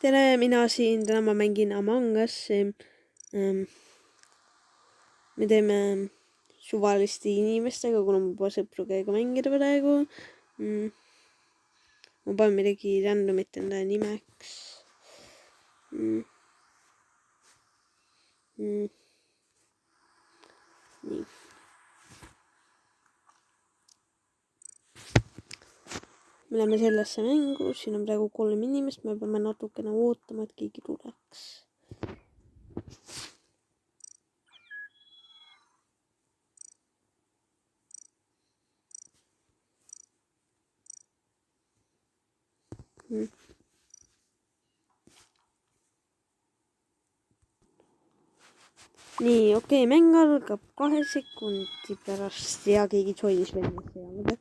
tere, mina siin, täna ma mängin Among Us'i. Me teeme suvaliste inimestega, kuna ma pole sõpru käiga mängida praegu. Ma panen midagi randomit enda nimeks. Nii. Me läheme sellesse mängu, siin on praegu 3 inimest, me peame natukene ootama, et keegi tuleks. Nii, okei, mäng algab 2 sekundi pärast ja keegi joinis veel mitte.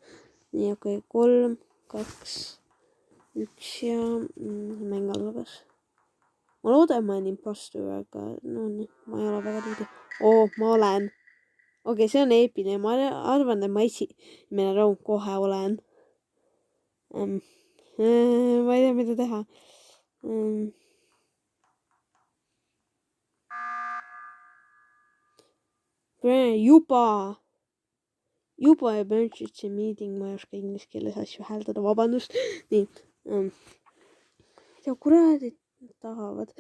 Nii, okei, 3, 2, 1 ja mäng algas. Ma loodan, ma olen impostor, aga no nii, ma ei ole väga tiidu. Ma olen. Okei, see on eepiline, ma arvan, et ma esimene raund kohe olen. Ma ei tea, mida teha. Juba emergency meeting, ma ei oska inglise keeles asju hääldada, vabandust. Nii. Ja kuradid tahavad.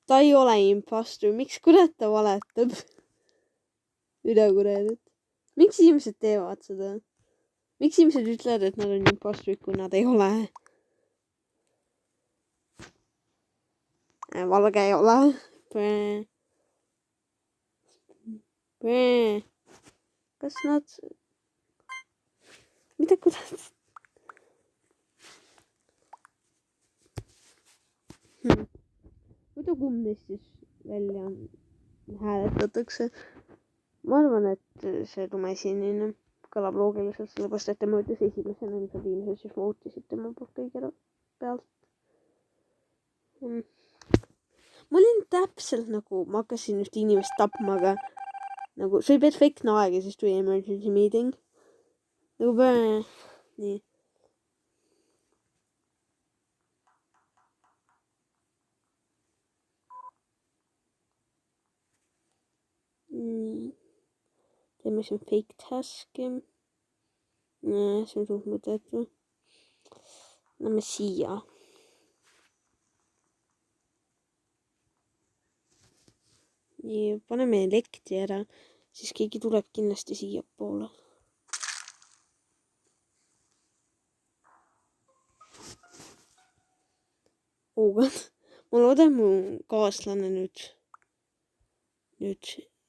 Ta ei ole impostor, miks kurat ta valetab? Üle kuradid. Miks inimesed teevad seda? Miks inimesed ütlevad, et nad on impostorid, kui nad ei ole? Valge ei ole. Kas nad... Mida kurat? Muidu kumb neist siis välja hääletatakse? Ma arvan, et see tumesinine kõlab loogiliselt, sellepärast et tema ütles esimesena, ilmselt inimesed siis votisid tema poolt kõige pealt. Ma olin täpselt nagu, ma hakkasin just inimest tapma, aga nagu see oli perfektne aeg ja siis tuli emergency meeting. Nagu nii. Teeme siin fake task'i. See on suht mõttetu. Lähme siia. Nii, paneme elektri ära, siis keegi tuleb kindlasti siia poole. Ma loodan, mu kaaslane nüüd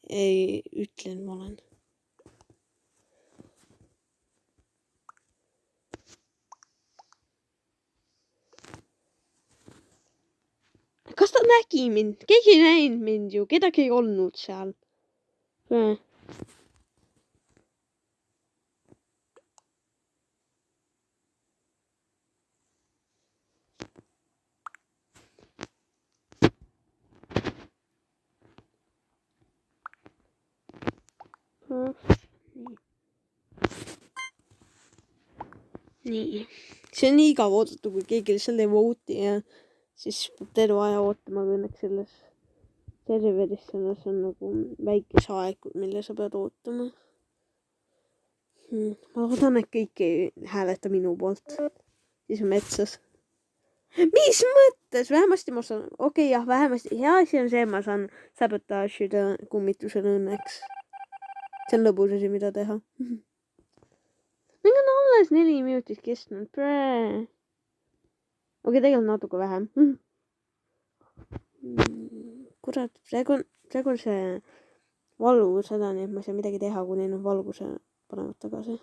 ei ütle, et ma olen. Kas ta nägi mind? Keegi ei näinud mind ju, kedagi ei olnud seal. Nii. See on nii igav oodata, kui keegi lihtsalt ei vooti ja siis peab terve aja ootama, aga õnneks selles serveris selles on nagu väikese aeg, mille sa pead ootama. Ma loodan, et kõik ei hääleta minu poolt. Siis on metsas. Mis mõttes? Vähemasti ma saan... Okei, jah, vähemasti. Hea asi on see, ma saan sabotaažida kummitusele õnneks. See on lõbus asi, mida teha. Mäng on alles 4 minutit kestnud. Okei, tegelikult natuke vähem. Kurat, praegu on see valgus häda, nii et ma ei saa midagi teha, kuni nad valguse panevad tagasi.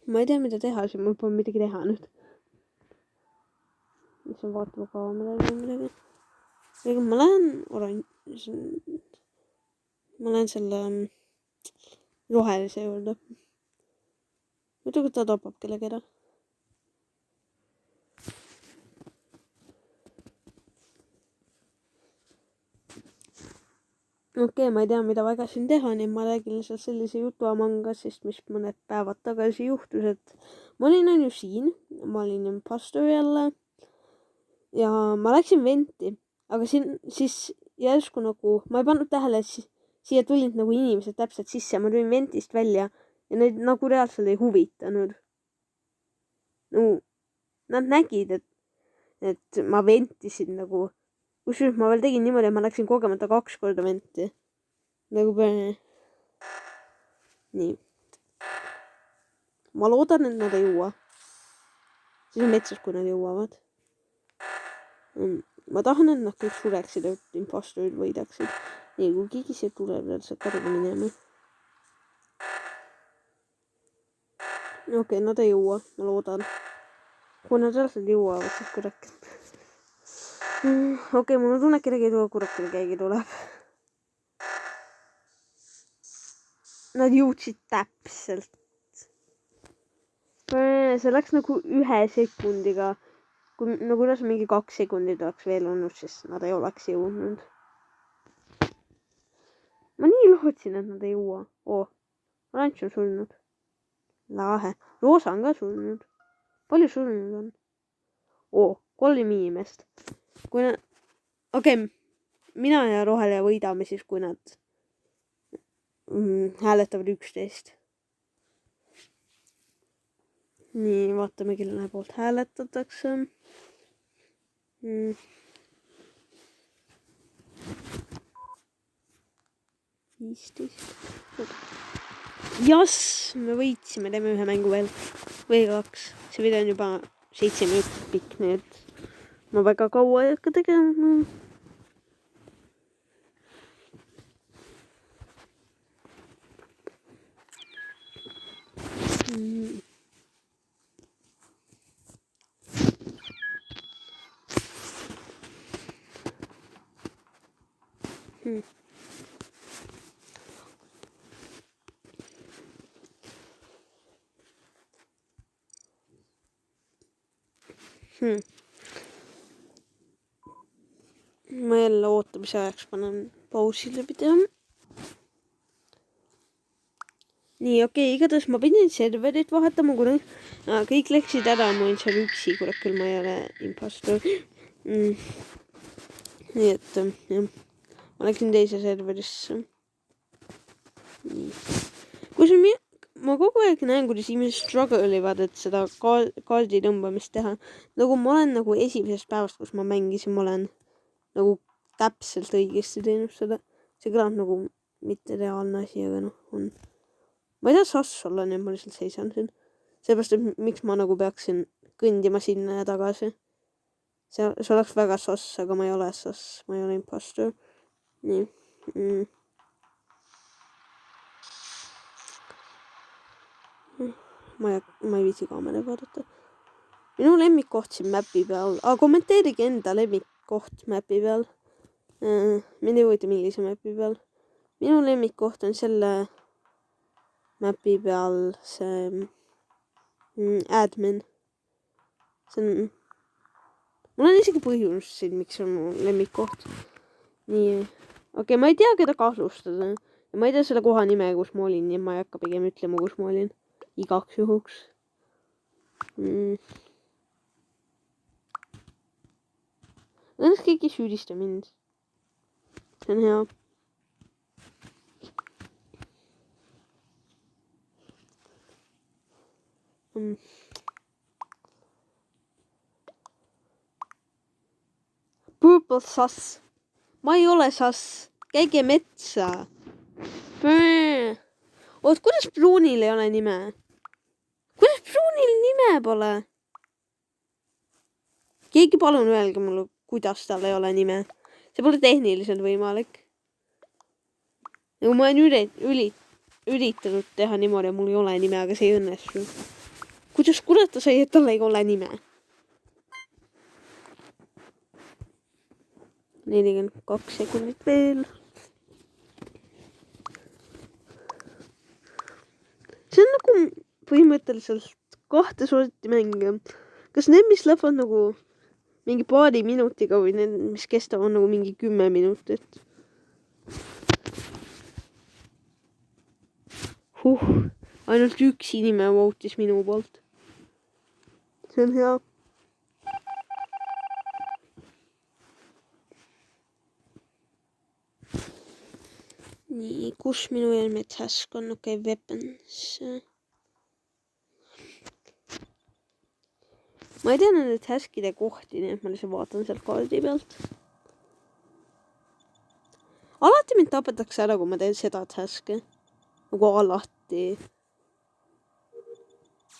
Ma ei tea, mida teha, siis mul pole midagi teha nüüd. Mis on vaatama kaamera või midagi. Ma lähen selle rohelise juurde. Muidugi ta tapab kellegi ära. Okei, ma ei tea, mida väga siin teha, nii ma räägin lihtsalt sellise jutu Among-Usist, mis mõned päevad tagasi juhtus, et ma olin on ju siin, ma olin impostor jälle ja ma läksin venti, aga siis järsku nagu, ma ei pannud tähele, et siia tulid nagu inimesed täpselt sisse, ma tulin ventist välja ja neid nagu reaalselt ei huvitanud. No, nad nägid, et ma ventisin nagu, kusjuures ma veel tegin niimoodi, et ma läksin kogemata 2 korda venti. Nagu nii. Ma loodan, et nad ei jõua. Siis on metsas, kui nad jõuavad. Ma tahan, et nad kõik sureksid, et impostorid võidaksid. Nii, kui keegi siia tuleb, saab kaduda minema. Okei, nad ei jõua, ma loodan. Kui nad reaalselt jõuavad, siis kurat. Okei, mul on tunne, et kedagi ei tule, kurat, kui keegi tuleb. Nad jõudsid täpselt. See läks nagu 1 sekundiga. Nagu üles mingi 2 sekundit oleks veel olnud, siis nad ei oleks jõudnud. Ma nii lootsin, et nad ei jõua. Oranž on surnud. Lahe. Roosa on ka surnud. Palju surnud on? 3 inimest. Okei, mina ja roheline võidame siis, kui nad hääletavad 11. Nii, vaatame, kelle poolt hääletatakse. Jas, me võitsime, teeme 1 mängu veel. Või 2. See video on juba 7 minutit pikk, nii et ma väga kaua ei hakka tegema. Ma jälle ootamise ajaks panen pausile video. Nii, okei, igatahes ma pidin serverit vahetama, kuna kõik läksid ära, ma olin seal üksi, kurat küll ma ei ole impostor. Nii et, jah, ma läksin teise serverisse. Ma kogu aeg näen, kuidas inimesed struggle ivad, et seda kaardi tõmbamist teha. Nagu ma olen nagu esimesest päevast, kus ma mängisin, ma olen nagu täpselt õigesti teinud seda. See kõlab nagu mitte reaalne asi, aga noh, on. Ma ei taha sass olla, nii et ma lihtsalt seisan siin. Seepärast, et miks ma nagu peaksin kõndima sinna ja tagasi. See oleks väga sass, aga ma ei ole sass, ma ei ole impostor. Nii. Ma ei viitsi kaamera vaadata. Minu lemmikkoht siin mäpi peal. Kommenteerige enda lemmikkoht mäpi peal. Mind ei huvita millise mäpi peal. Minu lemmikkoht on selle mäpi peal see admin. See on. Mul on isegi põhjus siin, miks on mu lemmikkoht. Nii. Okei, ma ei tea, keda kahtlustada. Ja ma ei tea selle koha nime, kus ma olin, ja ma ei hakka pigem ütlema, kus ma olin. Igaks juhuks. Õnneks keegi ei süüdista mind. See on hea. Purple sass. Ma ei ole sass. Käige metsa. Kuidas pruunil ei ole nime? Kuidas pruunil nime pole? Keegi palun öelge mulle, kuidas tal ei ole nime. See pole tehniliselt võimalik. Nagu ma olen üritanud teha niimoodi, mul ei ole nime, aga see ei õnnestu. Kuidas kurat ta sai, et tal ei ole nime? 42 sekundit veel. See on nagu põhimõtteliselt 2 sorti mänge. Kas need, mis lähevad nagu mingi paari minutiga või need, mis kestavad nagu mingi 10 minutit? Ainult üks inimene vote'is minu poolt. See on hea. Nii, kus minu eelmine task on? Okei, weapons. Ma ei tea nende taskide kohti, nii et ma lihtsalt vaatan sealt kaardi pealt. Alati mind tapetakse ära, kui ma teen seda taski. Nagu alati.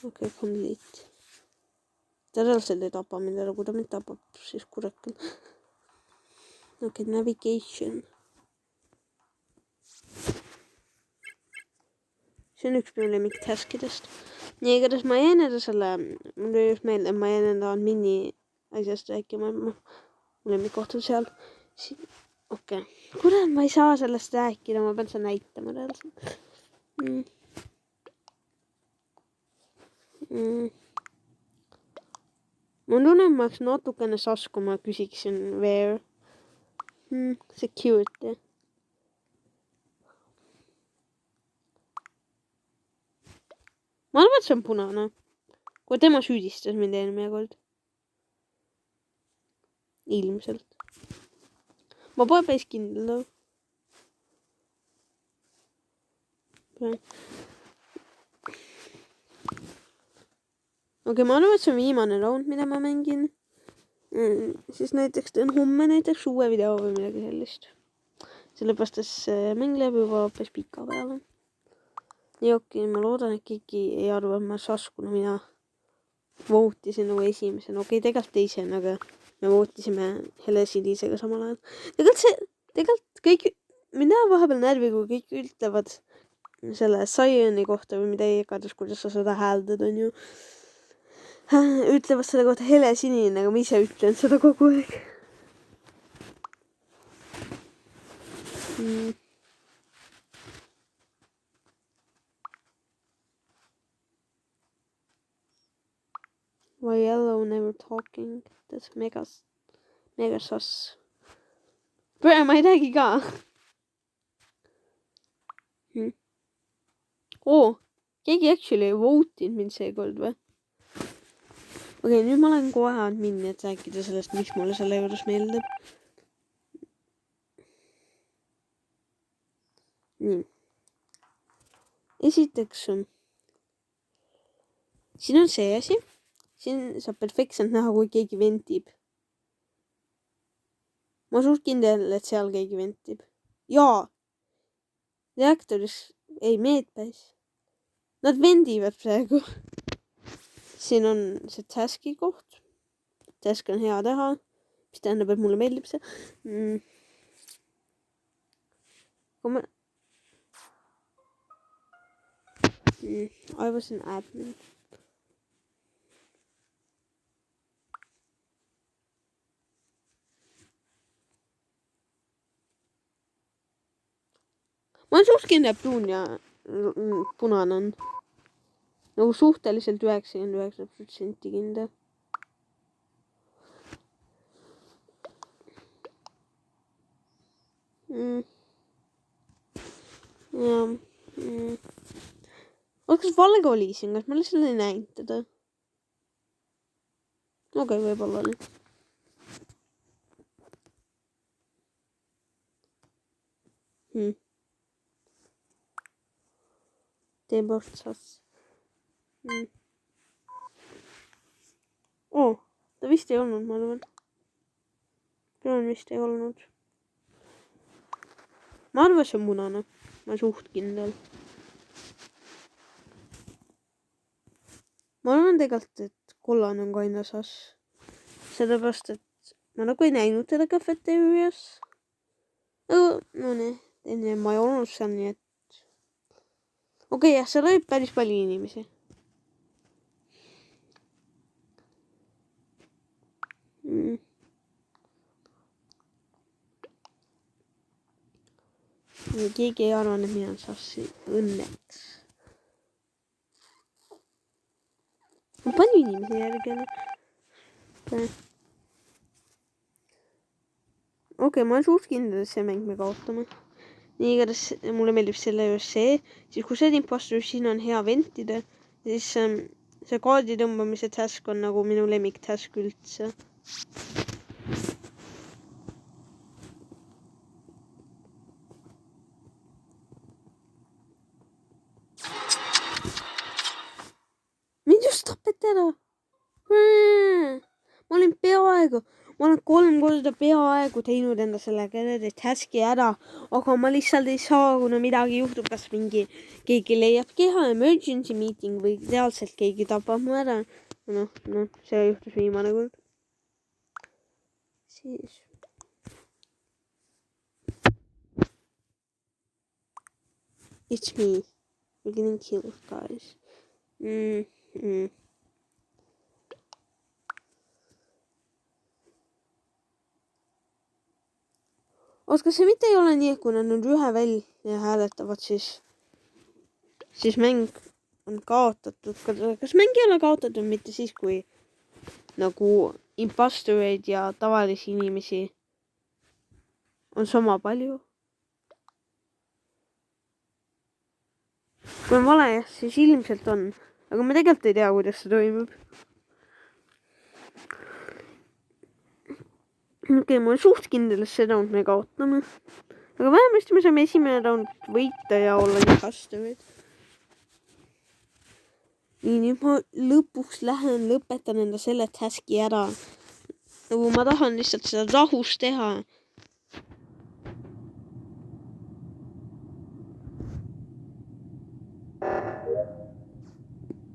Okei, complete. Ta reaalselt ei tapa mind ära, kui ta mind tapab, siis kurat küll. Okei, navigation. See on üks minu lemmik taskidest. Nii, igatahes ma jäin enda selle, mul oli just meelde, ma jäin enda mini asjast rääkima, mu lemmikoht on seal. Okei. Kurat, ma ei saa sellest rääkida, ma pean seda näitama reaalselt. Ma tunnen, ma oleks natukene sass, kui ma küsiksin where. Security. Ma arvan, et see on punane. Kui tema süüdistas mind eelmine kord. Ilmselt. Ma pole päris kindel. Okei, ma arvan, et see on viimane round, mida ma mängin. Siis näiteks teen homme näiteks uue video või midagi sellist. Sellepärast, et see mäng läheb juba päris pika peale. Nii okei, ma loodan, et keegi ei arva, et ma saas, kuna mina votisin nagu esimesena. Okei, tegelikult teisena, aga me votisime Hele-Silisega samal ajal. Tegelikult kõik, mina vahepeal närvi, kui kõik ütlevad selle Sioni kohta või mida iganes, kuidas sa seda hääldad, on ju. Ütlevad selle kohta Hele-Sinine, aga ma ise ütlen seda kogu aeg. Why yellow never talking? That's mega sus. Bro, ma ei räägi ka. Keegi actually vote'inud mind seekord või? Okei, nüüd ma olen kohe admin, et rääkida sellest, miks mulle selle juures meeldib. Nii. Esiteks, siin on see asi. Siin saab perfektselt näha, kui keegi ventib. Ma suht kindel, et seal keegi ventib. Jaa. Reaktoris, ei meetpäis. Nad vendivad praegu. Siin on see taski koht. Task on hea teha. Mis tähendab, et mulle meeldib see. I was an admin. Ma olen suht kindel, et pruun ja punane on. Nagu suhteliselt 99% kindel. Kas vallega oli siin, kas ma lihtsalt ei näinud teda? Okei, võib-olla oli. Teeb otsas. Ta vist ei olnud, ma arvan. Pruun vist ei olnud. Ma arvan, see on munane. Ma olen suht kindel. Ma arvan tegelikult, et kollane on kaina sass. Sellepärast, et ma nagu ei näinud teda cafeterias. No nii, ma ei olnud seal, nii et okei, jah, seal oli päris palju inimesi. Keegi ei arva, et mina olen sassi. Õnneks. On palju inimesi järgi. Okei, ma olen suht kindel, et see mäng me kaotame. nii igatahes mulle meeldib selle juures see, siis kui see impostor, siin on hea ventida, siis see koodi tõmbamise task on nagu minu lemmik task üldse. Mind just tapeti ära. Ma olen 3 korda peaaegu teinud enda selle kerede taski ära, aga ma lihtsalt ei saa, kuna midagi juhtub, kas keegi leiab keha emergency meeting või reaalselt keegi tapab mu ära. noh, see juhtus viimane kord. Siis. It's me. We're getting killed, guys. Kas see mitte ei ole nii, et kui nad nüüd ühe välja hääletavad, siis mäng on kaotatud. Kas mäng ei ole kaotatud mitte siis, kui nagu impostoreid ja tavalisi inimesi on sama palju? Kui on vale, siis ilmselt on. Aga ma tegelikult ei tea, kuidas see toimub. Okei, ma olen suht kindel, et see round me kaotame. Aga vähemasti me saame esimene round võita ja olla nii customerid. Nii, nüüd ma lõpuks lõpetan enda selle taski ära. Nagu ma tahan lihtsalt seda rahus teha.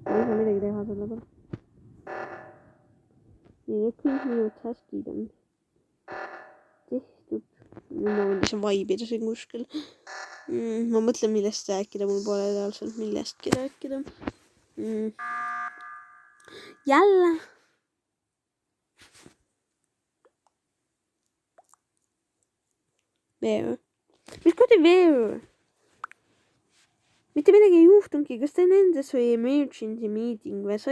Ma ei saa midagi teha selle peale. Nii, nüüd kõik minu taskid on tehtud. Nüüd ma võin lihtsalt vaibida siin kuskil. Ma mõtlen, millest rääkida. Mul pole reaalselt millestki rääkida. Jälle. Where? Mis koodi where? Mitte midagi ei juhtunudki. Kas ta nendes või emergency meeting või sa...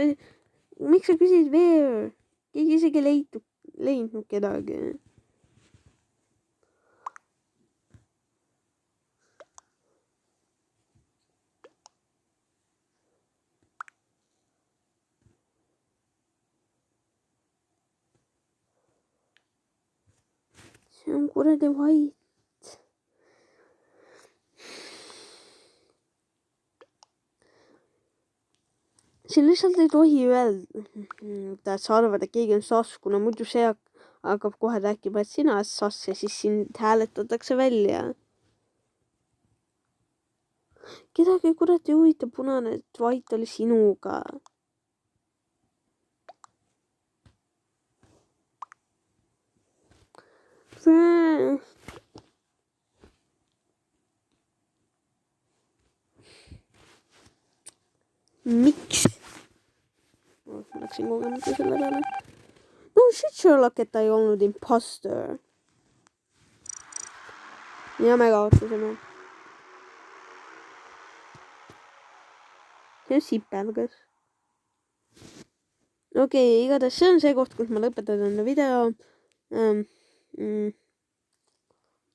Miks sa küsid where? Keegi isegi leidnud kedagi. See on kuradi vait. Siin lihtsalt ei tohi öelda, et sa arvad, et keegi on sass, kuna muidu see hakkab kohe rääkima, et sina oled sass ja siis sind hääletatakse välja. Kedagi kuradi huvitav punane, et vait oli sinuga. Miks? Ma läksin kogemata selle peale. No shit Sherlock, et ta ei olnud imposter. Ja me kaotasime. See on sipelgas. Okei, igatahes see on see koht, kus ma lõpetan enda video.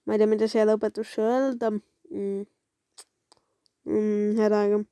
Ma ei tea, mida see lõpetus öelda. Head aega.